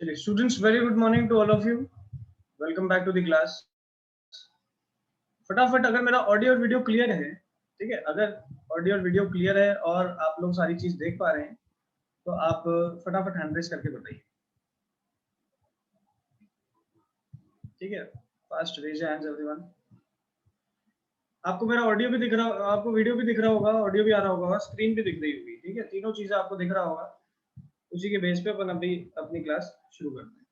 चलिए students, very good morning to all of you. Welcome back to the class. फटाफट अगर मेरा audio और वीडियो क्लियर है, ठीक है, अगर ऑडियो और वीडियो क्लियर है और आप लोग सारी चीज देख पा रहे हैं तो आप फटाफट हैंड रेज करके बताइए, ठीक है। Fast raise hands everyone. आपको मेरा ऑडियो भी दिख रहा, आपको वीडियो भी दिख रहा होगा, ऑडियो भी आ रहा होगा, स्क्रीन भी दिख रही होगी, ठीक है। तीनों चीजें आपको दिख रहा होगा। उसी के बेस पे अपन अभी अपनी क्लास शुरू करते हैं।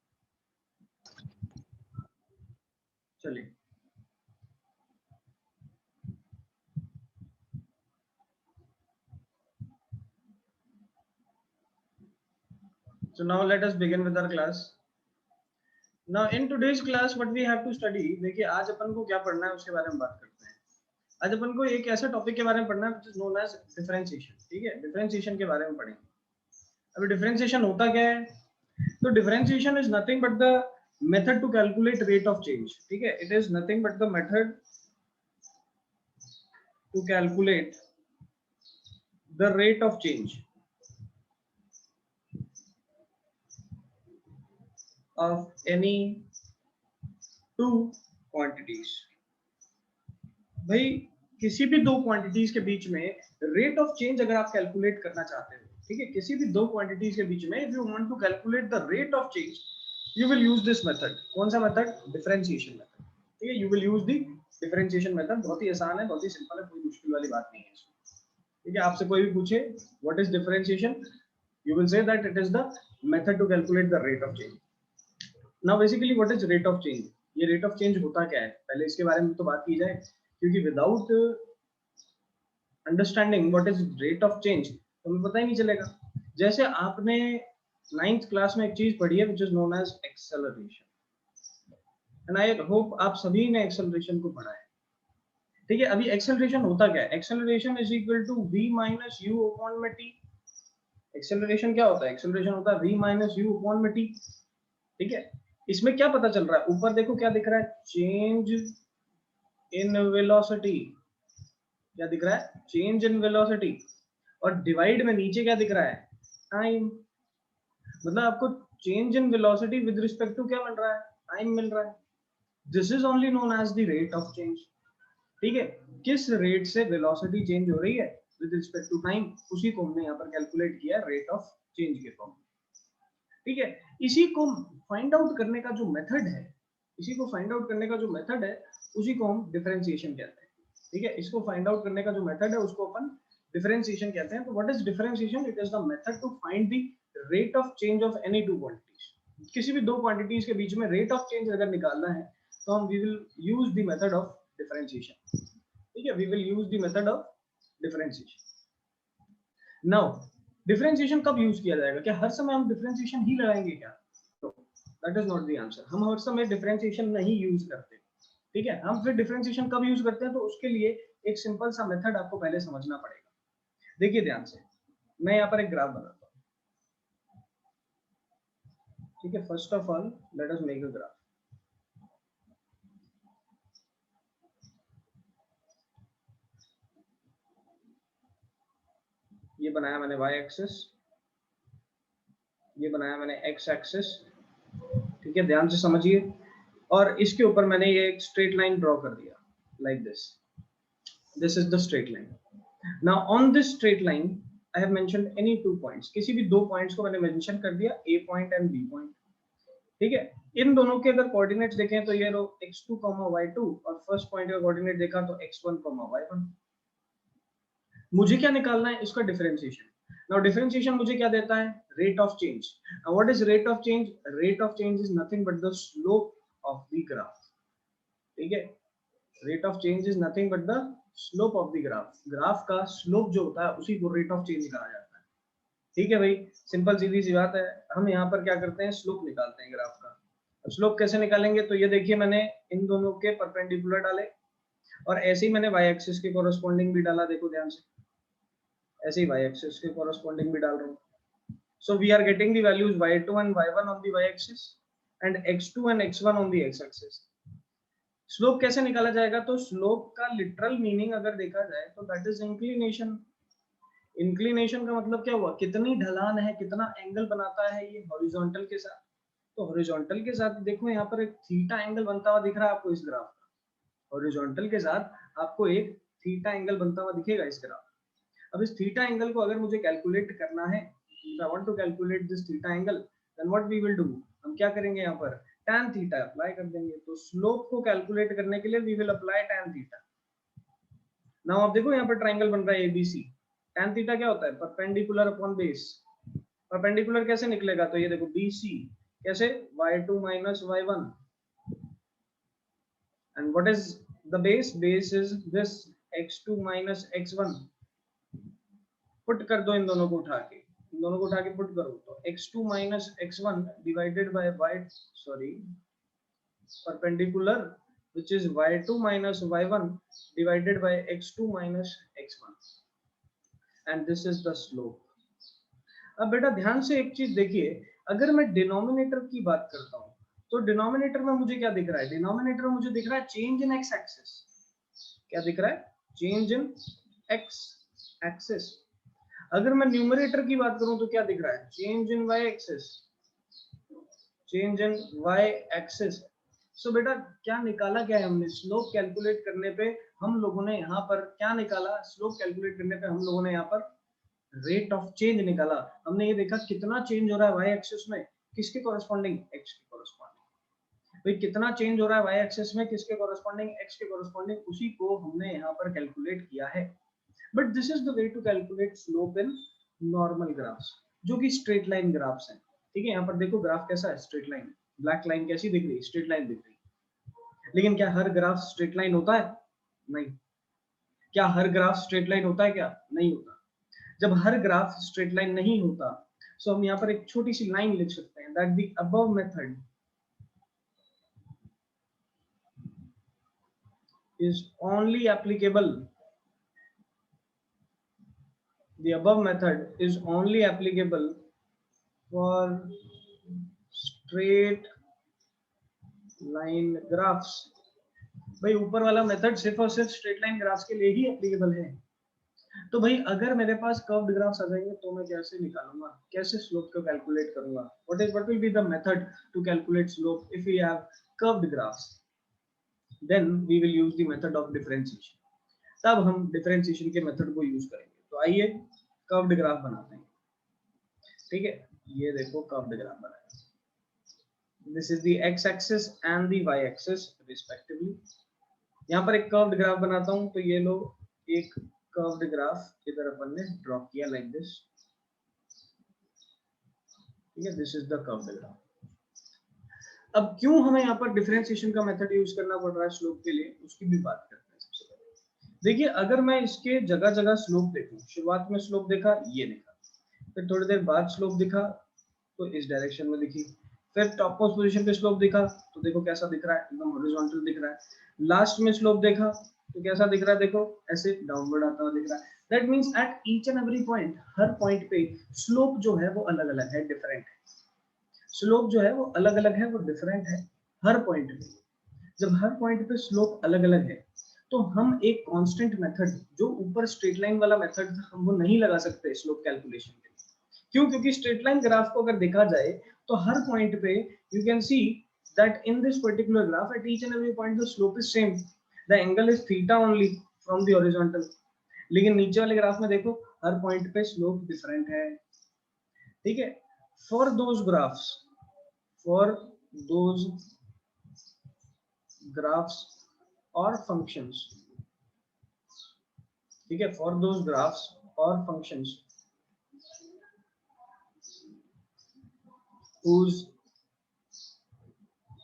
चलिए, so now let us begin with our class. Now in today's class what we have to study, देखिए आज अपन को क्या पढ़ना है उसके बारे में बात करते हैं। आज अपन को एक ऐसा टॉपिक के बारे में पढ़ना है which is known as differentiation, ठीक है। डिफरेंशिएशन के बारे में पढ़ेंगे। अभी डिफरेंशिएशन होता क्या है? तो differentiation is nothing but the method to calculate rate of change, ठीक है। It is nothing but the method to calculate the rate of change of any two quantities। भाई किसी भी दो क्वांटिटीज के बीच में रेट ऑफ चेंज अगर आप कैलकुलेट करना चाहते हो, ठीक है, किसी भी दो क्वांटिटीज के बीच में if you want to calculate the rate of change you will use this method. कौन सा मेथड? डिफरेंशिएशन मेथड, ठीक है। You will use the differentiation method. बहुत ही आसान है, बहुत ही सिंपल है, कोई मुश्किल वाली बात नहीं है इसमें, ठीक है। आपसे कोई भी पूछे what is differentiation, you will say that it is the method to calculate the rate of change. Now basically what is rate of change? ये रेट ऑफ चेंज होता क्या है, पहले इसके बारे में तो बात की जाए, क्योंकि without understanding what is rate of change तो हमें पता ही नहीं चलेगा। जैसे आपने 9th क्लास में एक चीज पढ़ी है which is known as acceleration, and I hope आप सभी ने एक्सेलरेशन को पढ़ा है, ठीक है। अभी एक्सेलरेशन होता क्या है? Acceleration is equal to v minus u upon में t। एक्सेलरेशन क्या होता है? एक्सेलरेशन होता है v माइनस u अपॉन में t, ठीक है। इसमें क्या पता चल रहा है? ऊपर देखो क्या दिख रहा है, चेंज इन वेलोसिटी। क्या दिख रहा है? Change in velocity. और डिवाइड में नीचे क्या दिख रहा है? टाइम। मतलब आपको change in velocity with respect to क्या मिल रहा है? टाइम मिल रहा है। This is only known as the rate of change, ठीक है। किस रेट से वेलोसिटी चेंज हो रही है विद रिस्पेक्ट टू टाइम, उसी को हमने यहाँ पर कैलकुलेट किया रेट ऑफ चेंज के फॉर्म में, ठीक है। इसी को फाइंड आउट करने का जो मेथड है, इसी को फाइंड आउट करने का जो मेथड है उसी को हम डिफरेंशिएशन कहते हैं, ठीक है। इसको फाइंड आउट करने का जो मेथड है उसको अपन डिफरेंशिएशन कहते हैं। तो what is differentiation? It is the method to find the rate of change of any two quantities. किसी भी दो क्वांटिटीज के बीच में रेट ऑफ चेंज अगर निकालना है तो हम we will use the method of differentiation, ठीक है। We will use the method of differentiation. Now differentiation कब यूज किया जाएगा? क्या हर समय हम डिफरेंशिएशन ही लगाएंगे क्या? तो that is not the answer. हम हर समय डिफरेंशिएशन नहीं यूज करते, ठीक है। हम फिर डिफरेंशिएशन कब यूज करते हैं? तो उसके लिए एक सिंपल सा मेथड आपको पहले समझना पड़ेगा। देखिए ध्यान से, मैं यहाँ पर एक ग्राफ बनाता हूँ, ठीक है। First of all let us make a graph. ये बनाया मैंने y एक्सिस, ये बनाया मैंने x एक्सिस, ठीक है। ध्यान से समझिए। और इसके ऊपर मैंने ये एक स्ट्रेट लाइन ड्रॉ कर दिया like this. This is the straight line. Now on this straight line I have mentioned any two points. किसी भी दो पॉइंट्स को मैंने मेंशन कर दिया, a point and b point, ठीक है। इन दोनों के अगर कोऑर्डिनेट्स देखें तो ये लो x2, y2 और फर्स्ट पॉइंट का कोऑर्डिनेट देखा तो x1, y1। मुझे क्या निकालना है? इसका डिफरेंशिएशन। नाउ डिफरेंशिएशन मुझे क्या देता है? Rate of change. Now what is rate of change? Rate of change is nothing but the slope of the graph, ठीक है। Rate of change is nothing but the slope of the graph. Graph का slope जो होता है उसी को rate of change कहा जाता है, ठीक है भाई। सिंपल सीधी सी बात है। हम यहाँ पर क्या करते हैं? स्लोप निकालते हैं ग्राफ का। अब स्लोप कैसे निकालेंगे? तो ये देखिए, मैंने इन दोनों के परपेंडिकुलर डाले और ऐसे ही मैंने y एक्सिस के कोरस्पोंडिंग भी डाला। देखो ध्यान से, ऐसे ही y एक्सिस के कोरस्पोंडिंग भी डाल रहा हूँ। So we are getting the values y2 and y1 on the y axis and x2 and x1 on the x axis। Slope कैसे निकाला जाएगा? तो स्लोप का लिटरल मीनिंग अगर देखा जाए तो दैट इज इंक्लिनेशन। इंक्लिनेशन का मतलब क्या हुआ? कितनी ढलान है, कितना एंगल बनाता है ये हॉरिजॉन्टल के साथ, तो हॉरिजॉन्टल के साथ देखो यहाँ पर एक थीटा एंगल बनता हुआ दिख रहा है आपको इस ग्राफ का, हॉरिजॉन्टल के साथ आपको एक थीटा एंगल बनता हुआ दिखेगा इस ग्राफ। अब इस थीटा एंगल को अगर मुझे कैलकुलेट करना है, if I want to calculate this theta angle, then what we will do, हम क्या करेंगे यहाँ पर tan थीटा अप्लाई कर देंगे। तो स्लोप को कैलकुलेट करने के लिए we will apply tan theta. Now आप देखो यहाँ पर ट्रायंगल बन रहा है ABC, tan थीटा क्या होता है, परपेंडिकुलर अपॉन बेस। परपेंडिकुलर कैसे निकलेगा, तो ये देखो BC कैसे y2 minus y1, and what is the base, base is this x2 minus x1। Put कर दो इन दोनों को उठा के, इन दोनों को उठा के पुट करो तो x2 minus x1 divided by y, sorry, perpendicular which is y2 minus y1 divided by x2 minus x1, and this is the slope। अब बेटा ध्यान से एक चीज देखिए, अगर मैं डिनोमिनेटर की बात करता हूं तो डिनोमिनेटर में मुझे क्या दिख रहा है, डिनोमिनेटर में मुझे दिख रहा है चेंज इन एक्स एक्सिस। क्या दिख रहा है, चेंज इन एक्स एक्सिस। अगर मैं न्यूमरेटर की बात करूं तो क्या दिख रहा है, change in y axis, change in y axis. So बेटा क्या निकाला, क्या है हमने स्लोप कैलकुलेट करने पे हम लोगों ने यहाँ पर क्या निकाला, स्लोप कैलकुलेट करने पे हम लोगों ने यहाँ पर रेट ऑफ चेंज निकाला। हमने ये देखा कितना चेंज हो रहा है वाई एक्सिस में, किसके कॉरेस्पॉन्डिंग, एक्स के कॉरेस्पॉन्डिंग। भाई कितना चेंज हो रहा है वाई एक्सिस में, किसके कॉरेस्पॉन्डिंग, एक्स के कॉरेस्पॉन्डिंग, उसी को हमने यहाँ पर कैलकुलेट किया है। But this is the way to calculate slope in normal graphs, जो कि स्ट्रेट लाइन ग्राफ्स हैं। ठीक है, यहाँ पर देखो ग्राफ कैसा है, स्ट्रेट लाइन, ब्लैक लाइन कैसी दिख रही है, स्ट्रेट लाइन दिख रही है। लेकिन क्या हर ग्राफ स्ट्रेट लाइन होता है, नहीं। क्या हर ग्राफ स्ट्रेट लाइन होता है, क्या नहीं होता। जब हर ग्राफ स्ट्रेट लाइन नहीं होता, सो हम यहाँ पर एक छोटी सी लाइन लिख सकते हैं, that the above method is only applicable, the above method is only applicable for straight line graphs। भाई ऊपर वाला मेथड सिर्फ और सिर्फ स्ट्रेट लाइन ग्राफ्स के लिए ही एप्लीकेबल है। तो भाई अगर मेरे पास कर्व्ड ग्राफ्स आ जाएंगे तो मैं कैसे निकालूंगा, कैसे स्लोप को कैलकुलेट करूंगा, what will be the method to calculate slope if we have curved graphs, then we will use the method of differentiation। तब हम डिफरेंशिएशन के मेथड को यूज करेंगे। तो आइए कर्व्ड ग्राफ बनाते हैं। ठीक है, ये देखो कर्व्ड ग्राफ बनाया, this is the x axis and the y axis respectively. यहाँ पर एक कर्व्ड ग्राफ बनाता हूँ, तो ये लो एक कर्व्ड ग्राफ इधर अपन ने ड्रॉ किया लाइक दिस। ठीक है, this is the curved graph. अब क्यों हमें यहाँ पर डिफरेंशिएशन का मेथड यूज करना पड़ रहा है स्लोप के लिए, उसकी भी बात करते हैं। सबसे पहले देखिए, अगर मैं इसके जगह जगह स्लोप देखूं, शुरुआत में स्लोप देखा, ये देखा, फिर थोड़ी देर बाद स्लोप दिखा तो इस डायरेक्शन में दिखी, फिर टॉप मोस्ट पोजीशन पे स्लोप दिखा तो देखो कैसा दिख रहा है, एकदम हॉरिजॉन्टल दिख रहा है। लास्ट में स्लोप देखा तो कैसा दिख रहा है, देखो ऐसे डाउनवर्ड आता हुआ दिख रहा है। That means at each and every point, her point पे स्लोप जो है वो अलग अलग है, डिफरेंट है। स्लोप जो है वो अलग अलग है, वो डिफरेंट है हर पॉइंट पे। जब हर पॉइंट पे स्लोप अलग अलग है तो हम एक कांस्टेंट मेथड, जो ऊपर स्ट्रेट लाइन वाला मेथड था, हम वो नहीं लगा सकते स्लोप कैलकुलेशन के लिए। क्यों, क्योंकि स्ट्रेट लाइन ग्राफ को अगर देखा जाए तो हर पॉइंट पे you can see that in this particular graph at each and every point the slope is same, the angle is theta only from the horizontal. लेकिन नीचे वाले ग्राफ में देखो हर पॉइंट पे स्लोप डिफरेंट है। ठीक है, for those graphs, for those graphs or functions, ठीक है, for those graphs or functions whose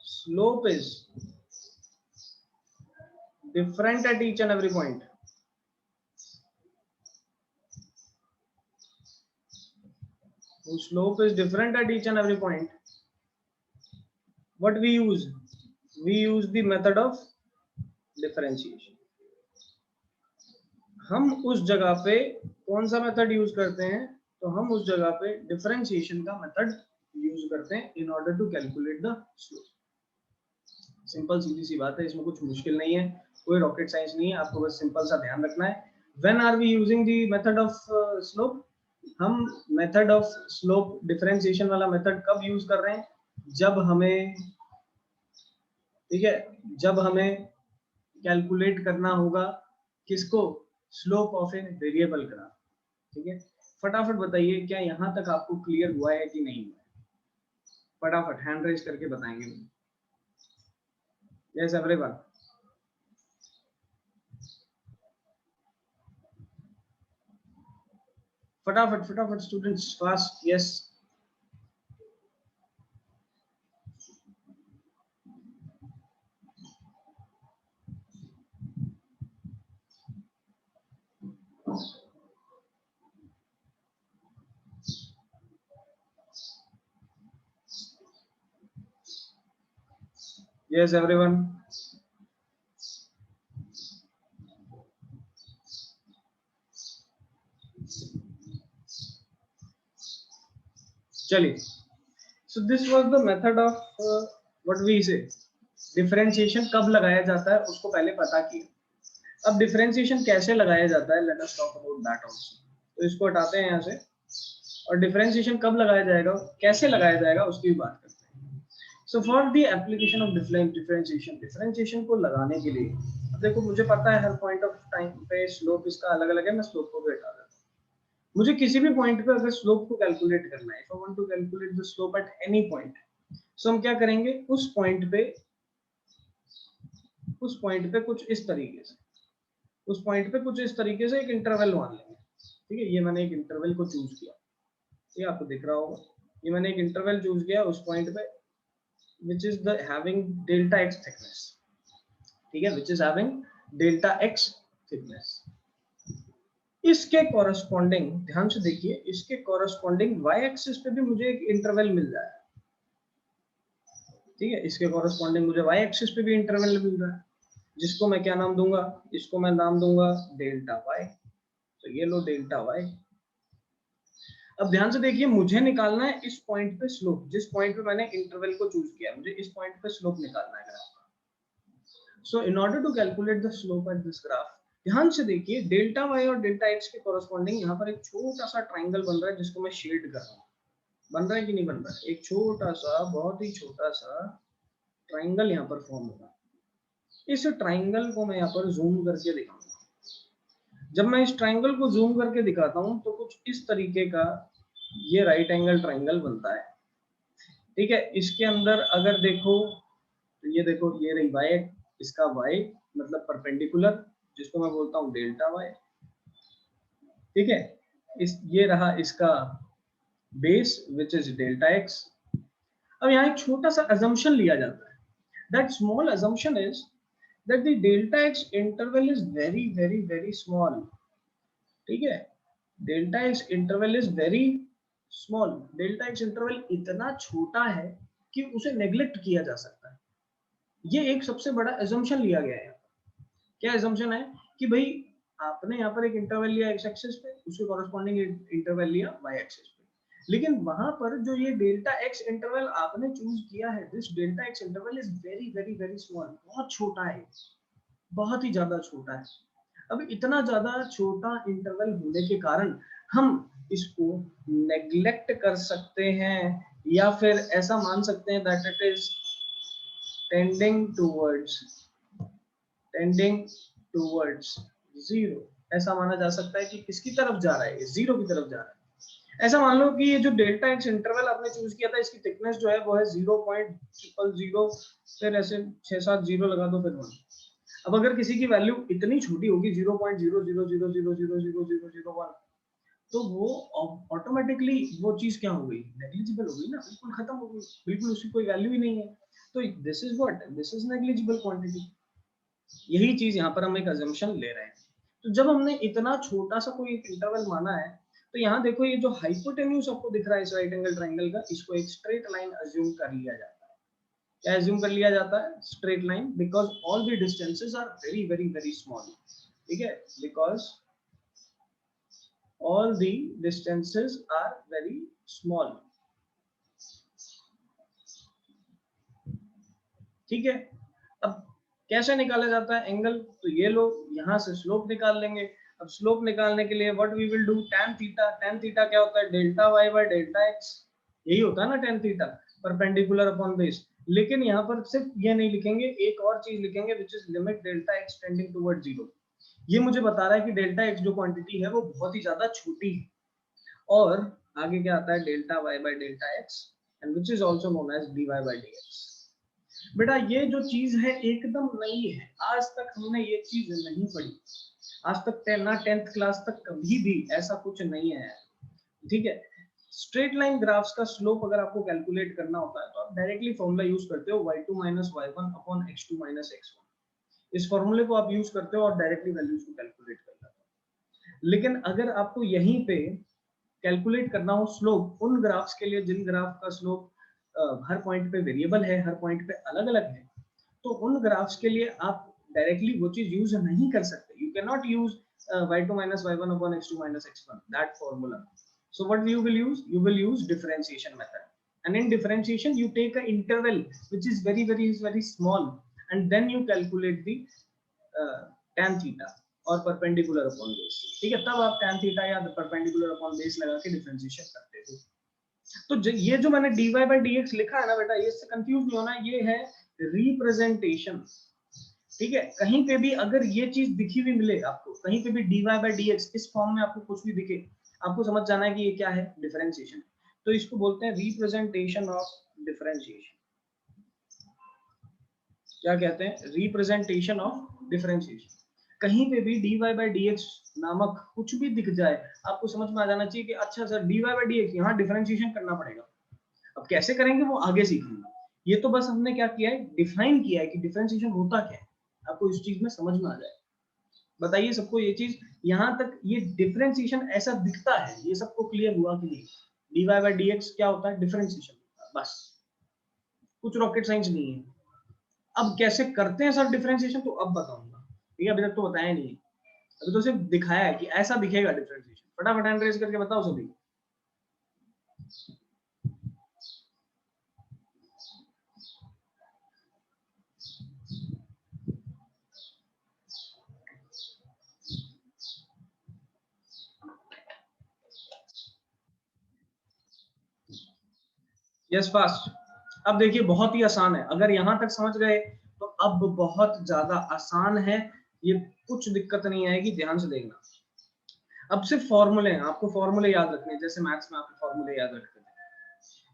slope is different at each and every point, whose slope is different at each and every point, what we use the method of differentiation। हम उस जगह पे कौन सा method use करते हैं, तो हम उस जगह पे डिफरेंशिएशन का मेथड यूज करते हैं in order to calculate the slope. Simple सीधी सी बात है, इसमें कुछ मुश्किल नहीं है, कोई रॉकेट साइंस नहीं है, आपको बस सिंपल सा ध्यान रखना है। When are we using the method of slope, हम मेथड ऑफ स्लोप डिफरेंशिएशन वाला मेथड कब यूज कर रहे हैं, जब हमें, ठीक है, जब हमें कैलकुलेट करना होगा किसको, slope of a variable graph, ठीक है। फटाफट बताइए क्या यहाँ तक आपको क्लियर हुआ है कि नहीं हुआ है? फटाफट हैंड रेज करके बताएंगे। यस एवरीवन, फटाफट फटाफट students, fast, yes. Yes everyone, चलिए। So this was the method of what we say differentiation कब लगाया जाता है उसको पहले पता किया। अब डिफरेंशिएशन कैसे लगाया जाता है, let us talk about that also. तो इसको हटाते हैं यहाँ से, और डिफरेंशिएशन कब लगाया जाएगा, कैसे लगाया जाएगा उसकी भी बात करते हैं। So for the application of differentiation, differentiation को लगाने के लिए, अब देखो मुझे पता है हर पॉइंट ऑफ टाइम पे स्लोप इसका अलग अलग है, मैं स्लोप को भी हटा देता हूँ। मुझे किसी भी पॉइंट पे अगर स्लोप को कैलकुलेट करना है, if I want to calculate the slope at any point, so हम क्या करेंगे, उस पॉइंट पे कुछ इस तरीके से, उस पॉइंट पे कुछ इस तरीके से एक इंटरवल मान लेंगे, ठीक है। ये मैंने एक इंटरवल को चूज किया, ये आपको दिख रहा होगा, ये मैंने एक इंटरवल चूज किया उस पॉइंट पे which is the having delta x thickness, ठीक है, which is having delta x thickness। इसके कॉरस्पॉन्डिंग, ध्यान से देखिए, इसके कॉरस्पॉन्डिंग y एक्सिस पे भी मुझे एक इंटरवल मिल रहा है, ठीक है। इसके कॉरस्पॉन्डिंग मुझे y एक्सिस पे भी इंटरवल मिल रहा है, जिसको मैं क्या नाम दूंगा, इसको मैं नाम दूंगा डेल्टा y। तो ये लो डेल्टा y। अब ध्यान से देखिए, मुझे निकालना है इस पॉइंट पे स्लोप, जिस पॉइंट पे मैंने इंटरवल को चूज किया, मुझे इस पॉइंट पे स्लोप निकालना है ग्राफ का। So in order to calculate the slope at this graph, ध्यान से देखिए, डेल्टा y और डेल्टा x के कॉरस्पॉन्डिंग यहाँ पर एक छोटा सा ट्राइंगल बन रहा है, जिसको मैं शेड कर रहा हूँ। बन रहा है कि नहीं बन रहा है? एक छोटा सा, बहुत ही छोटा सा ट्राइंगल यहाँ पर फॉर्म होगा। इस ट्राइंगल को मैं यहाँ पर जूम करके दिखाऊंगा। जब मैं इस ट्राइंगल को जूम करके दिखाता हूँ तो कुछ इस तरीके का ये राइट एंगल ट्राइंगल बनता है, ठीक है। इसके अंदर अगर देखो तो ये देखो, ये रही y, इसका y मतलब परपेंडिकुलर, जिसको मैं बोलता हूँ डेल्टा y, ठीक है। ये रहा इसका base which is delta x। अब यहाँ एक छोटा सा assumption लिया जाता है, that small assumption is that the delta x interval is very very very small, ठीक है। Delta x interval is very small, delta x interval इतना छोटा है कि उसे नेग्लेक्ट किया जा सकता है। ये एक सबसे बड़ा assumption लिया गया है। क्या assumption है कि भाई आपने यहाँ पर एक इंटरवल लिया x एक्सिस पे, उसके कॉरस्पॉन्डिंग इंटरवल लिया y एक्सिस पे, लेकिन वहां पर जो ये डेल्टा x इंटरवल आपने चूज किया है, this delta x interval is very very very small, बहुत छोटा है, बहुत ही ज्यादा छोटा है। अब इतना ज्यादा छोटा इंटरवल होने के कारण हम इसको नेग्लेक्ट कर सकते हैं, या फिर ऐसा मान सकते हैं that it is tending towards zero. ऐसा माना जा सकता है कि किसकी तरफ जा रहा है, जीरो की तरफ जा रहा है। ऐसा मान लो कि ये जो डेल्टा एक्स इंटरवल आपने चूज किया था, इसकी थिकनेस जो है वो है 0.000, फिर ऐसे 6-7 जीरो लगा दो, फिर 1। अब अगर किसी की वैल्यू इतनी छोटी होगी 0.000000001, तो वो ऑटोमेटिकली वो चीज क्या हो गई, नेग्लिजिबल हो गई ना, बिल्कुल खत्म हो गई, बिल्कुल उसकी कोई वैल्यू ही नहीं है। तो this is what, this is negligible quantity. यही चीज यहाँ पर हम एक अजम्पशन ले रहे हैं। तो जब हमने इतना छोटा सा कोई इंटरवल माना है, तो यहाँ देखो ये जो हाइपोटेन्यूज आपको दिख रहा है इस राइट एंगल ट्राइंगल का, इसको एक स्ट्रेट लाइन अज्यूम कर लिया जाता है। क्या अज्यूम कर लिया जाता है? Straight line, because all the distances are very very very small, ठीक है, because all the distances are very small, ठीक है। अब कैसे निकाला जाता है एंगल, तो ये लोग यहाँ से स्लोप निकाल लेंगे। अब स्लोप निकालने के लिए what we will do, tan theta. tan theta क्या होता है, delta y by delta x, यही होता है ना tan theta. Perpendicular upon base. लेकिन यहाँ पर सिर्फ ये नहीं लिखेंगे, एक और चीज लिखेंगे which is limit delta x tending toward 0। ये मुझे बता रहा है कि डेल्टा एक्स जो क्वांटिटी है वो बहुत ही ज्यादा छोटी है। और आगे क्या आता है, delta y by delta x and which is also known as d y by d x. बेटा ये जो चीज है एकदम नई है, आज तक हमने ये चीज नहीं पढ़ी। आज तक ना 10th क्लास तक कभी भी ऐसा कुछ नहीं है, ठीक है। स्ट्रेट लाइन ग्राफ्स का स्लोप अगर आपको कैलकुलेट करना होता है तो आप डायरेक्टली फॉर्मूला यूज करते हो y2 minus y1 upon x2 minus x1। इस फॉर्मूले को आप यूज करते हो और डायरेक्टली वैल्यूज को कैलकुलेट कर लेते हो। लेकिन अगर आपको यहीं पे कैलकुलेट करना हो स्लोप उन ग्राफ्स के लिए जिन ग्राफ का स्लोप हर पॉइंट पे वेरिएबल है, हर पॉइंट पे अलग अलग है, तो उन ग्राफ्स के लिए आप डायरेक्टली वो चीज यूज नहीं कर सकते। You can not use y2 minus y1 upon x2 minus x1, that formula. So what you will use? You will use differentiation method. And in differentiation, you take an interval which is very small, and then you calculate the tan theta और perpendicular upon base। ठीक है, तब आप tan theta या perpendicular upon base लगा के differentiation करते हो। तो ये जो मैंने dy by dx लिखा है ना बेटा, ये इससे कंफ्यूज नहीं होना, ये है रिप्रेजेंटेशन। ठीक है, कहीं पे भी अगर ये चीज दिखी हुई मिले आपको, कहीं पे भी dy by dx इस फॉर्म में आपको कुछ भी दिखे, आपको समझ जाना है कि ये क्या है, डिफरेंशिएशन। तो इसको बोलते हैं रिप्रेजेंटेशन ऑफ डिफरेंशिएशन। क्या कहते हैं, रिप्रेजेंटेशन ऑफ डिफरेंशिएशन। कहीं पे भी dy by dx नामक कुछ भी दिख जाए, आपको समझ में आ जाना चाहिए कि अच्छा सर dy by dx यहाँ डिफरेंशिएशन करना पड़ेगा। अब कैसे करेंगे वो आगे सीखेंगे, ये तो बस हमने क्या किया है, डिफाइन किया है कि डिफरेंशिएशन होता क्या है, आपको इस चीज में समझ में आ जाए। बताइए सबको ये चीज, यहाँ तक ये डिफरेंशिएशन ऐसा दिखता है, ये सबको क्लियर हुआ कि नहीं? dy by dx क्या होता है, डिफरेंशिएशन, बस कुछ रॉकेट साइंस नहीं है। अब कैसे करते हैं सर डिफरेंशिएशन, तो अब बताऊंगा, ठीक है, अभी तक तो बताया नहीं है, अभी तो सिर्फ दिखाया है कि ऐसा दिखेगा डिफरेंशिएशन। फटाफट हैंड रेज करके बताओ सभी। Yes fast. अब देखिए बहुत ही आसान है, अगर यहां तक समझ गए तो अब बहुत ज्यादा आसान है, ये कुछ दिक्कत नहीं आएगी, ध्यान से देखना। अब सिर्फ फॉर्मूले हैं, आपको फॉर्मूले याद रखने हैं, जैसे मैथ्स में आपको फॉर्मूले याद रखते हैं।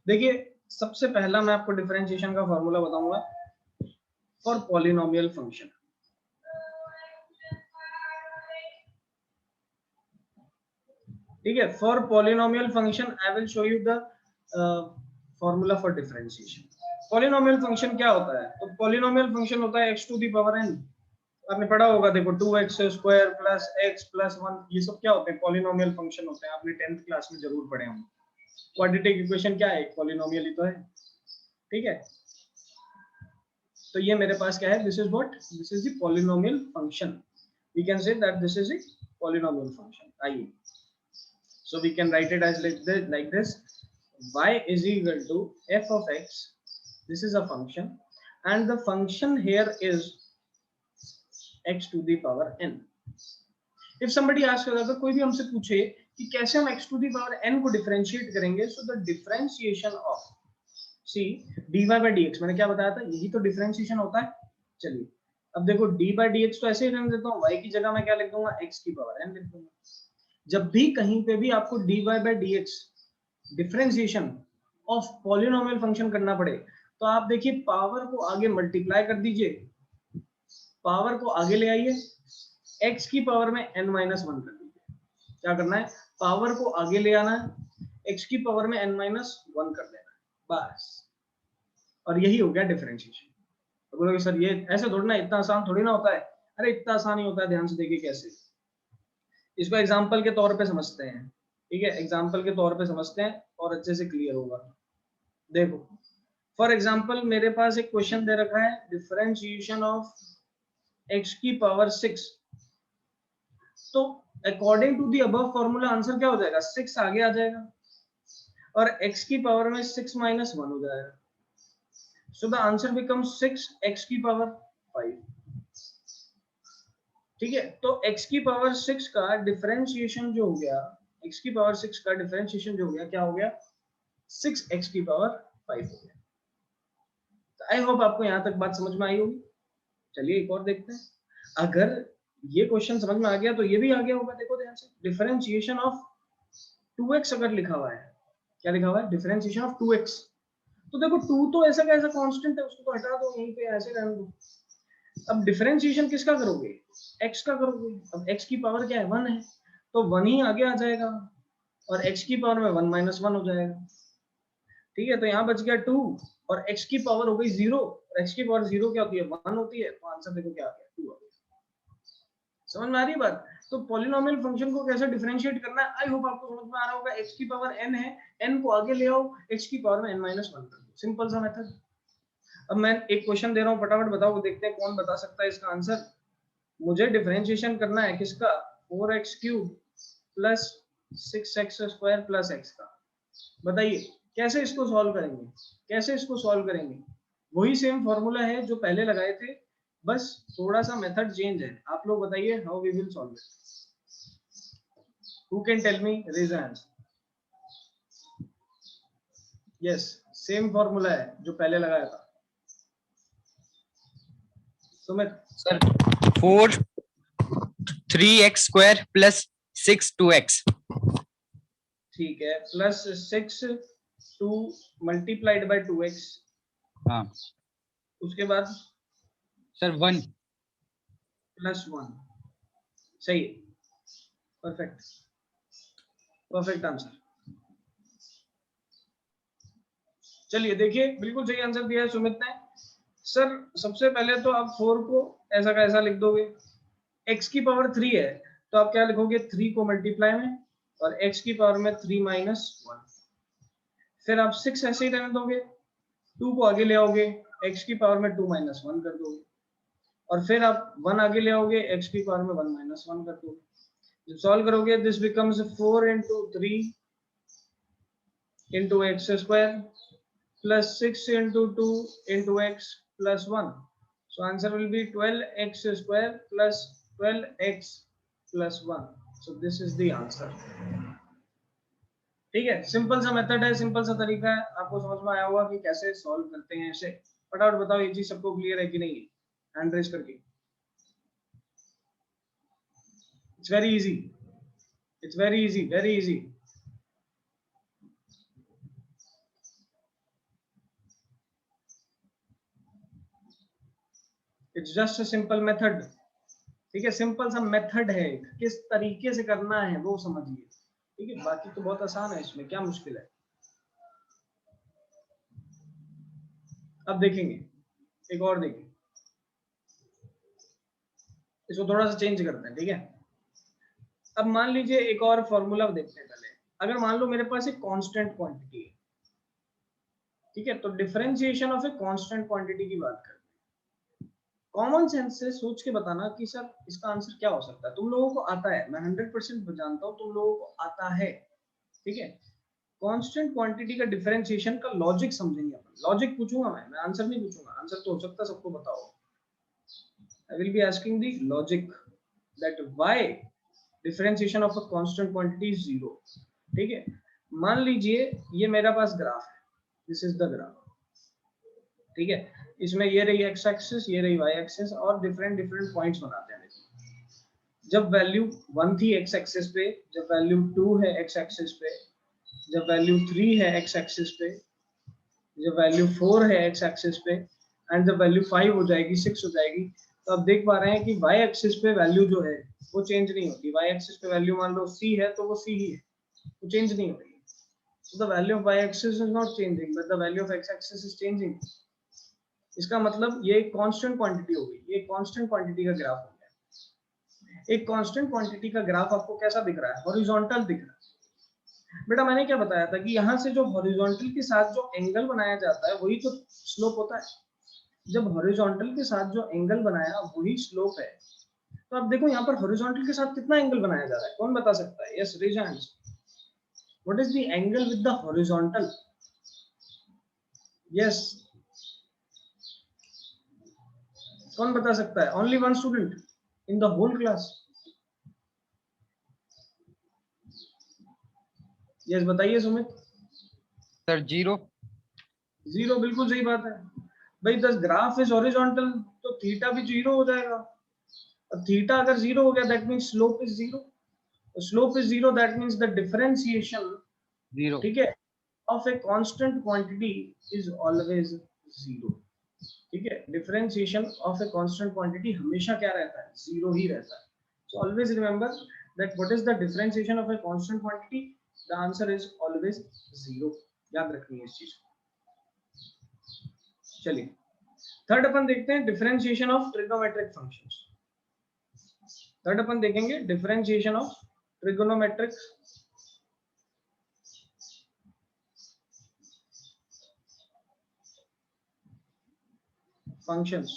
देखिए सबसे पहला मैं आपको डिफरेंशिएशन का फॉर्मूला बताऊंगा फॉर पॉलिनोमियल फंक्शन। ठीक है, for polynomial function I will show you the formula for differentiation. Polynomial function क्या होता है, तो पॉलिनोमियल फंक्शन होता है x to the power n। आपने पढ़ा होगा, देखो 2x square plus x plus 1, ये सब क्या होते हैं, पॉलिनोमियल फंक्शन होते हैं, आपने 10th क्लास में जरूर पढ़े होंगे। क्वाड्रेटिक इक्वेशन क्या है, पॉलिनोमियल ही तो है। ठीक है, तो ये मेरे पास क्या है, this is what, this is the polynomial function. We can say that this is the polynomial function. आइए, so we can write it as like this, y is equal to f of x, this is a function, and the function here is x to the power n। if somebody asks, अगर कोई भी हमसे पूछे कि कैसे हम x to the power n को differentiate करेंगे, so the differentiation of see dy by dx, मैंने क्या बताया था, यही तो डिफरेंशिएशन होता है। चलिए अब देखो d by dx तो ऐसे ही रहने देता हूँ, y की जगह मैं क्या लिख दूंगा, x की पावर n लिख दूंगा। जब भी कहीं पे भी आपको dy by dx differentiation of polynomial function करना पड़े, तो आप देखिए पावर को आगे मल्टीप्लाई कर दीजिए, पावर को आगे ले आइए, x की पावर में n माइनस 1 कर दीजिए। क्या करना है, पावर को आगे ले आना है, x की पावर में n माइनस 1 कर देना है, बस। और यही हो गया डिफरेंशिएशन। तो बोलोगे सर ये ऐसे थोड़ी ना, इतना आसान थोड़ी ना होता है। अरे इतना आसान ही होता है, ध्यान से देखिए कैसे। इसको एग्जाम्पल के तौर पे समझते हैं, ठीक है, एग्जाम्पल के तौर पे समझते हैं और अच्छे से क्लियर होगा। देखो फॉर एग्जाम्पल मेरे पास एक क्वेश्चन दे रखा है, डिफरेंशिएशन ऑफ x की पावर 6। तो according to the above formula answer क्या हो जाएगा, 6 आगे आ जाएगा और x की पावर में 6 माइनस 1 हो जाएगा। So the answer becomes 6 x की पावर 5। ठीक है, तो x की पावर 6 का डिफरेंशिएशन जो हो गया, x की पावर 6 का डिफरेंशिएशन जो हो गया, क्या हो गया, 6x की पावर 5 हो गया। आई होप आपको यहाँ तक बात समझ में आई होगी। चलिए एक और देखते हैं। अगर ये क्वेश्चन समझ में आ गया तो ये भी आ गया होगा। देखो ध्यान से, डिफरेंशिएशन ऑफ 2x अगर लिखा हुआ है, क्या लिखा हुआ है? Differentiation of 2x। तो देखो 2 तो ऐसा कैसा कांस्टेंट है, उसको तो हटा दो, यहीं पे ऐसे रहने दो। अब डिफरेंशिएशन किसका करोगे? x का करोगे। अब x की पावर क्या है? 1 है, तो 1 ही आगे आ जाएगा और x की पावर में 1 - 1 हो जाएगा। ठीक है, तो यहाँ बच गया 2 और x की पावर हो गई 0। x की पावर 0 क्या होती है? 1 होती है। तो आंसर देखो क्या आ गया, 2 आ गया। समझ में आ रही है बात? तो पॉलिनोमियल फंक्शन को कैसे डिफरेंशिएट करना है, आई होप आपको समझ में आ रहा होगा। x की पावर n है, n को आगे ले आओ, x की पावर में n - 1 कर दो। सिंपल सा मेथड। अब मैं एक क्वेश्चन दे रहा हूँ, फटाफट बताओ, देखते हैं कौन बता सकता है इसका आंसर। मुझे डिफरेंशिएशन करना है किसका? 4x³ plus 6x² plus x का। बताइए कैसे इसको सॉल्व करेंगे? कैसे इसको सॉल्व करेंगे? वही सेम फॉर्मूला है जो पहले लगाए थे, बस थोड़ा सा मेथड चेंज है। आप लोग बताइए how we will solve it. Who can tell me? Raise hands. Yes, same formula है जो पहले लगाया था। Sumit sir 4 3x² plus 6 2x। ठीक है, प्लस 6 2 मल्टीप्लाइड बाय 2x। हाँ उसके बाद सर 1 प्लस 1। सही है, परफेक्ट, परफेक्ट आंसर। चलिए देखिए, बिल्कुल सही आंसर दिया है सुमित ने। सर सबसे पहले तो आप 4 को ऐसा का ऐसा लिख दोगे। x की पावर 3 है, तो आप क्या लिखोगे? 3 को मल्टीप्लाई में और x की पावर में 3 - 1। फिर आप 6 ऐसे ही रहने दोगे, 2 को आगे ले आओगे, x की पावर में 2 - 1 कर दोगे और फिर आप 1 आगे ले आओगे, x की पावर में 1 - 1 कर दोगे। जब सॉल्व करोगे, this becomes 4 × 3 × x² plus 6 × 2 × x plus 1. So answer will be 12x² plus 12x plus 1. So this is the answer. ठीक है, सिंपल सा मेथड है, सिंपल सा तरीका है। आपको समझ में आया होगा कि कैसे सॉल्व करते हैं इसे। फटाफट बताओ ये चीज सबको क्लियर है कि नहीं? हैंड रेज करके। It's very easy, it's very easy, very easy. It's just a simple method. ठीक है, सिंपल सा मेथड है, किस तरीके से करना है वो समझिए। ठीक है, बाकी तो बहुत आसान है, इसमें क्या मुश्किल है। अब देखेंगे, एक और देखें, इसको थोड़ा सा चेंज करते हैं। ठीक है, अब मान लीजिए एक और फॉर्मूला देखते हैं पहले। अगर मान लो मेरे पास एक कांस्टेंट क्वांटिटी है, ठीक है, तो differentiation of a constant quantity की बात करते हैं। कॉमन सेंस से सोच के बताना कि सर इसका आंसर क्या हो सकता है। तुम लोगों को आता है, मैं 100% जानता हूं तुम लोगों को आता है। ठीक है, कांस्टेंट क्वांटिटी का डिफरेंशिएशन का लॉजिक समझेंगे अपन। लॉजिक पूछूंगा मैं आंसर नहीं पूछूंगा। आंसर तो हो सकता है सबको बताओ। I will be asking the logic that why differentiation of a constant quantity is 0। ठीक है, मान लीजिए ये मेरा पास ग्राफ है, दिस इज द ग्राफ। ठीक है, इसमें ये रही एक्स एक्सिस, ये रही वाई एक्सिस और डिफरेंट डिफरेंट पॉइंट्स बनाते हैं। जब वैल्यू 1 थी एक्स एक्सिस पे, जब वैल्यू 2 है एक्स एक्सिस पे, जब वैल्यू 3 है एक्स एक्सिस पे, जब वैल्यू 4 है एक्स एक्सिस पे एंड जब वैल्यू 5 हो जाएगी, 6 हो जाएगी, तो आप देख पा रहे हैं कि वाई एक्सिस पे वैल्यू जो है वो चेंज नहीं होती। वाई एक्सिस पे वैल्यू मान लो सी है तो वो सी ही है, वो चेंज नहीं हो रही है। So the value of y-axis is not changing, but the value of x-axis is changing. इसका मतलब ये एक कांस्टेंट क्वांटिटी हो गई, ये कांस्टेंट क्वांटिटी का ग्राफ हो गया। एक कांस्टेंट क्वांटिटी का ग्राफ आपको कैसा दिख रहा है? हॉरिजॉन्टल दिख रहा है। बेटा मैंने क्या बताया था कि यहाँ से जो हॉरिजॉन्टल के साथ जो एंगल बनाया जाता है वही तो स्लोप होता है। जब हॉरिजॉन्टल के साथ जो एंगल बनाया वही स्लोप है। तो आप देखो यहाँ पर हॉरिजॉन्टल के साथ कितना एंगल बनाया जा रहा है, कौन बता सकता है? Yes, raise hands. What is the angle with the horizontal? Yes, कौन बता सकता है? Only one student in the whole class. Yes बताइए सुमित। सर 0। 0, बिल्कुल सही बात है। भाई द ग्राफ इज हॉरिजॉन्टल तो थीटा भी 0 हो जाएगा, और थीटा अगर 0 हो गया that means slope is 0, slope is 0 that means the differentiation, 0. ठीक है, of a constant quantity is always 0, ठीक है, differentiation of a constant quantity हमेशा क्या रहता है, 0 ही रहता है। So always remember that what is the differentiation of a constant quantity, the answer is always 0, याद रखनी है इस चीज को। चलिए थर्ड अपन देखते हैं differentiation of trigonometric functions. Third अपन देखेंगे differentiation of trigonometric functions.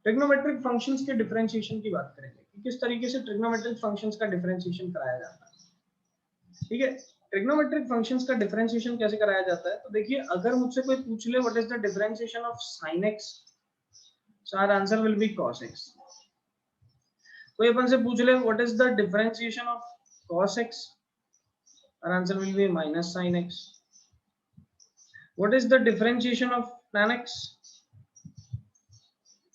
Trigonometric functions के डिफरेंशिएशन की बात करेंगे कि किस तरीके से ट्रिग्नोमेट्रिक फंक्शंस का डिफरेंशिएशन कराया जाता है, ठीक है। ट्रिग्नोमेट्रिक फंक्शंस का डिफरेंशिएशन कैसे कराया जाता है, तो देखिए अगर मुझसे कोई पूछ ले what is the differentiation of sin x, so our answer will be cos x। कोई अपन से पूछ ले what is the differentiation of cos x, our answer will be minus sin x। what is the differentiation of tan x,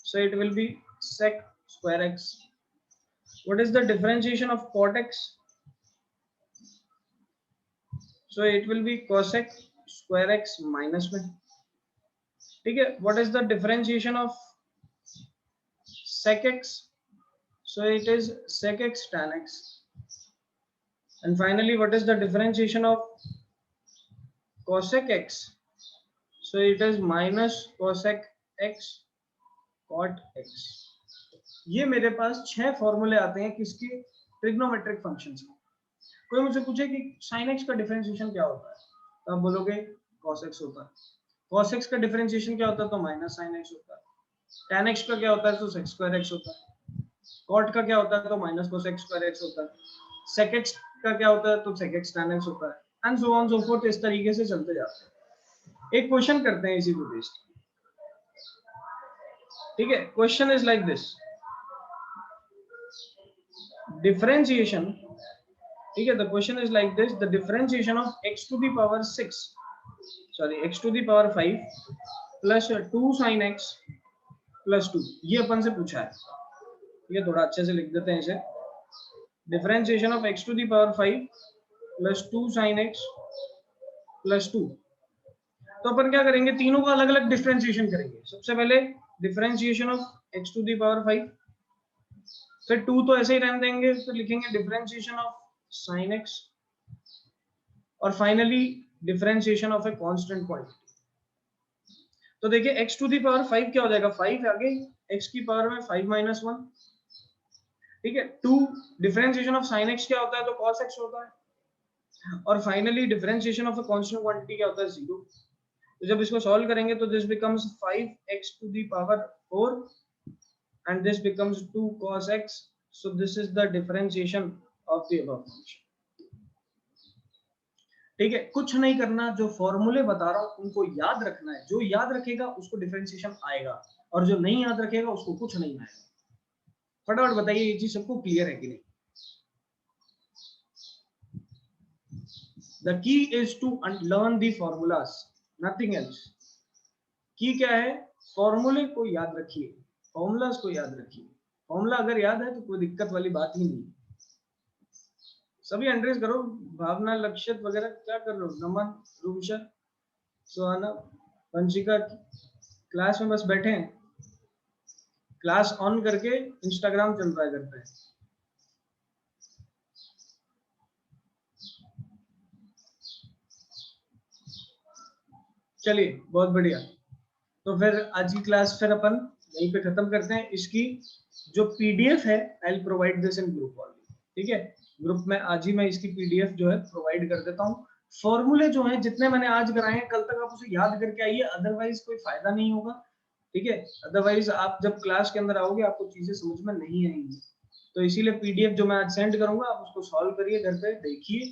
so it will be sec square x। what is the differentiation of cot x, so it will be cosec square x minus में, ठीक है। what is the differentiation of sec x, so it is sec x tan x। and finally what is the differentiation of cosec x, so it is minus cosec x cot x। ये मेरे पास 6 फॉर्मूले आते हैं किसके, trigonometric functions के। कोई मुझसे पूछे कि sin x का डिफरेंशिएशन क्या होता है, तो आप बोलोगे cos x होता है। cos x का डिफरेंशिएशन क्या होता है, तो माइनस sin x होता है। tan x का क्या होता है, तो sec square x होता है। cot का क्या होता है, तो minus cos x square x होता है। sec x का क्या होता है, तो sec x tan x होता है। And so on so fourth, इस तरीके से चलते जाते हैं। एक क्वेश्चन करते हैं इसी पे बेस्ड, ठीक है। Question is like this, differentiation, ठीक है। The question is like this, the differentiation of x to the power 6, sorry x to the power 5 plus 2 sin x plus 2, ये अपन से पूछा है, ये थोड़ा अच्छे से लिख देते हैं इसे। Differentiation of x to the power 5 plus 2 sin x plus 2, तो अपन क्या करेंगे, तीनों का अलग अलग डिफरेंशिएशन करेंगे। सबसे पहले differentiation of x to the power 5, फिर 2 तो ऐसे ही रहने देंगे, फिर लिखेंगे डिफरेंशिएशन ऑफ sin x, और finally differentiation of a constant quantity. तो देखिए x टू द पावर 5 क्या हो जाएगा, 5 आगे x की पावर में 5 माइनस 1, ठीक है। 2 डिफरेंशिएशन ऑफ sin x क्या होता है, तो cos x होता है, और finally differentiation of a constant quantity क्या होता है, 0। तो जब इसको सॉल्व करेंगे तो this becomes 5x to the power 4 and this becomes 2 cos x, so this is the differentiation of the above function, ठीक है। कुछ नहीं करना, जो फॉर्मूले बता रहा हूं उनको याद रखना है, जो याद रखेगा उसको डिफरेंशिएशन आएगा, और जो नहीं याद रखेगा उसको कुछ नहीं आएगा। फटाफट बताइए ये चीज सबको क्लियर है कि नहीं। The key is to learn the formulas, nothing else। की क्या है, फॉर्मूले को याद रखिए, फॉर्मूलाज को याद रखिए। फॉर्मूला अगर याद है तो कोई दिक्कत वाली बात ही नहीं। सभी एंट्रीज करो, भावना, लक्षित वगैरह क्या कर रहे हो, नमन, रूपशा, सुहाना, वंशिका क्लास में बस बैठे हैं, क्लास ऑन करके इंस्टाग्राम चल रहा है घर पे। चलिए बहुत बढ़िया, तो फिर आज की क्लास फिर अपन यहीं पे खत्म करते हैं। इसकी जो पीडीएफ है I will provide this in group only, ठीक है। ग्रुप में आज ही मैं इसकी पीडीएफ जो है प्रोवाइड कर देता हूँ। फॉर्मूले जो हैं जितने मैंने आज कराए हैं कल तक आप उसे याद करके आइए, अदरवाइज कोई फायदा नहीं होगा, ठीक है। अदरवाइज आप जब क्लास के अंदर आओगे आपको चीजें समझ में नहीं आएंगी। तो इसीलिए पीडीएफ जो मैं आज सेंड करूंगा आप उसको सॉल्व करिए, घर पे देखिए,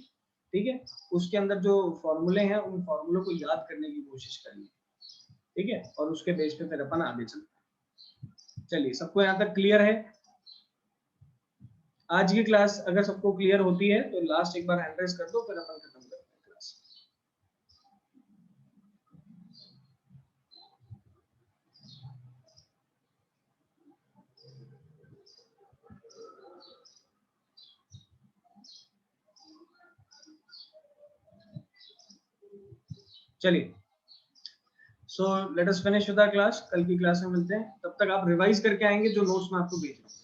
ठीक है। उसके अंदर जो फॉर्मूले हैं उन फॉर्मूलों को याद करने की कोशिश करिए, ठीक है, और उसके बेस पे फिर अपन आगे चलते हैं। चलिए सबको यहाँ तक क्लियर है। आज की क्लास अगर सबको क्लियर होती है तो लास्ट एक बार हैंड रेज कर दो, फिर अपन खत्म करते हैं क्लास। चलिए, so let us finish with our class. कल की क्लास में मिलते हैं, तब तक आप रिवाइज करके आएंगे जो नोट्स मैं आपको भेज रहा हूँ।